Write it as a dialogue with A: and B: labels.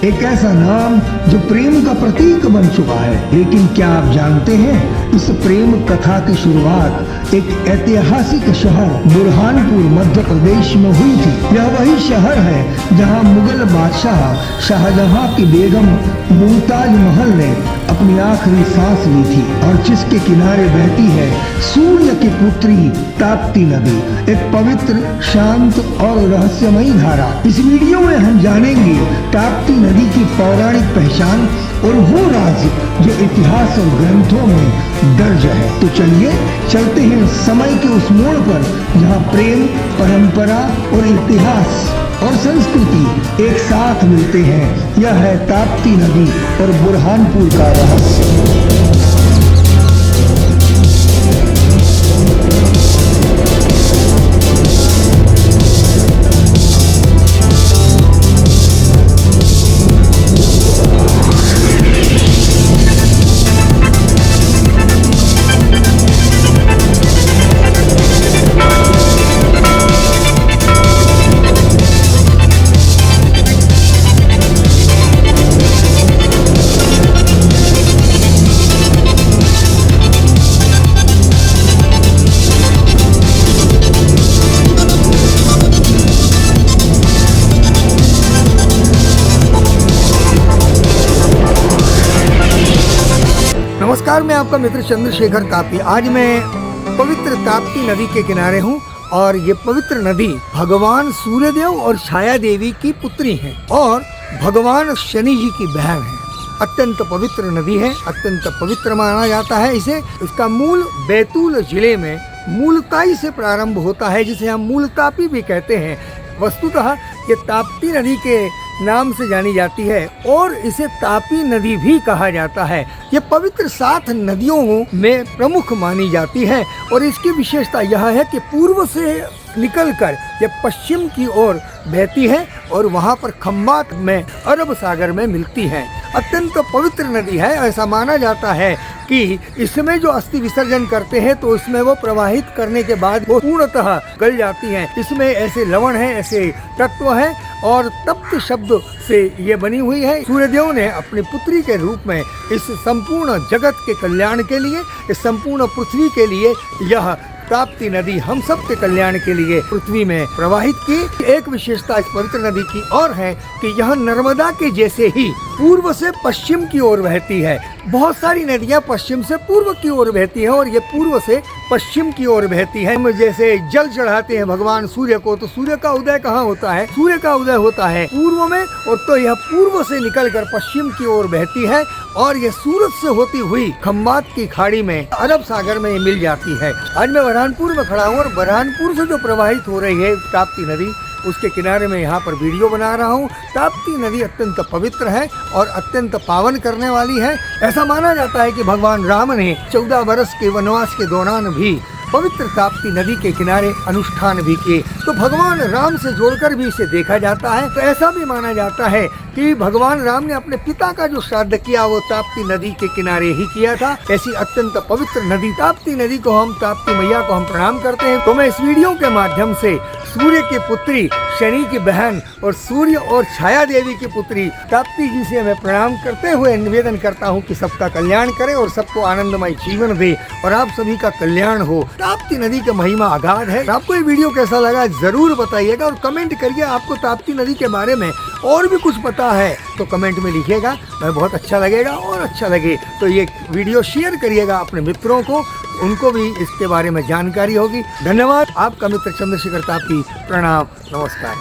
A: एक ऐसा नाम जो प्रेम का प्रतीक बन चुका है। लेकिन क्या आप जानते हैं, इस प्रेम कथा की शुरुआत एक ऐतिहासिक शहर बुरहानपुर मध्य प्रदेश में हुई थी। यह वही शहर है जहां मुगल बादशाह शाहजहां की बेगम मुमताज महल ने अपनी आखिरी सांस ली थी और जिसके किनारे बहती है सूर्य की पुत्री ताप्ती नदी, एक पवित्र, शांत और रहस्यमयी धारा। इस वीडियो में हम जानेंगे ताप्ती नदी की पौराणिक पहचान और वो राज जो इतिहास और ग्रंथों में दर्ज है। तो चलिए चलते हैं समय के उस मोड़ पर जहाँ प्रेम, परंपरा और इतिहास और संस्कृति एक साथ मिलते हैं। यह है ताप्ती नदी और बुरहानपुर का रहस्य। नमस्कार, मैं आपका मित्र चंद्रशेखर तापी। आज मैं पवित्र ताप्ती नदी के किनारे हूँ और ये पवित्र नदी भगवान सूर्यदेव और छाया देवी की पुत्री है और भगवान शनि जी की बहन है। अत्यंत पवित्र नदी है, अत्यंत पवित्र माना जाता है इसे। इसका मूल बैतूल जिले में मूलताई से प्रारंभ होता है, जिसे हम मूलतापी भी कहते हैं। वस्तुतः ये ताप्ती नदी के नाम से जानी जाती है और इसे तापी नदी भी कहा जाता है। ये पवित्र 7 नदियों में प्रमुख मानी जाती है और इसकी विशेषता यह है कि पूर्व से निकलकर ये पश्चिम की ओर बहती है और वहाँ पर खम्बात में अरब सागर में मिलती है। अत्यंत पवित्र नदी है। ऐसा माना जाता है कि इसमें जो अस्थि विसर्जन करते हैं तो इसमें वो प्रवाहित करने के बाद वो पूर्णतः गल जाती हैं। इसमें ऐसे लवण हैं, ऐसे तत्व हैं और तप्त शब्द से ये बनी हुई है। सूर्यदेव ने अपनी पुत्री के रूप में इस संपूर्ण जगत के कल्याण के लिए, इस संपूर्ण पृथ्वी के लिए यह ताप्ती नदी हम सब के कल्याण के लिए पृथ्वी में प्रवाहित की। एक विशेषता इस पवित्र नदी की और है कि यह नर्मदा के जैसे ही पूर्व से पश्चिम की ओर बहती है। बहुत सारी नदियां पश्चिम से पूर्व की ओर बहती हैं और ये पूर्व से पश्चिम की ओर बहती है। हम जैसे जल चढ़ाते हैं भगवान सूर्य को, तो सूर्य का उदय कहाँ होता है? सूर्य का उदय होता है पूर्व में, और तो यह पूर्व से निकलकर पश्चिम की ओर बहती है और ये सूरत से होती हुई खम्बात की खाड़ी में अरब सागर में मिल जाती है। आज मैं बुरहानपुर में खड़ा हूँ और बुरहानपुर से जो प्रवाहित हो रही है ताप्ती नदी, उसके किनारे में यहाँ पर वीडियो बना रहा हूँ। ताप्ती नदी अत्यंत पवित्र है और अत्यंत पावन करने वाली है। ऐसा माना जाता है कि भगवान राम ने 14 वर्ष के वनवास के दौरान भी पवित्र ताप्ती नदी के किनारे अनुष्ठान भी किए, तो भगवान राम से जोड़कर भी इसे देखा जाता है। तो ऐसा भी माना जाता है कि भगवान राम ने अपने पिता का जो श्राद्ध किया वो ताप्ती नदी के किनारे ही किया था। ऐसी अत्यंत पवित्र नदी ताप्ती नदी को हम, ताप्ती मैया को हम प्रणाम करते हैं। तो मैं इस वीडियो के माध्यम से सूर्य की पुत्री शनि की बहन और सूर्य और छाया देवी की पुत्री ताप्ती जी से मैं प्रणाम करते हुए निवेदन करता हूँ कि सबका कल्याण करे और सबको आनंदमय जीवन दे और आप सभी का कल्याण हो। ताप्ती नदी का महिमा अगाध है। आपको ये वीडियो कैसा लगा जरूर बताइएगा और कमेंट करिए। आपको ताप्ती नदी के बारे में और भी कुछ पता है तो कमेंट में लिखिएगा, मैं बहुत अच्छा लगेगा। और अच्छा लगे तो ये वीडियो शेयर करिएगा अपने मित्रों को, उनको भी इसके बारे में जानकारी होगी। धन्यवाद। आपका मित्र चंद्रशेखर तापी। प्रणाम, नमस्कार।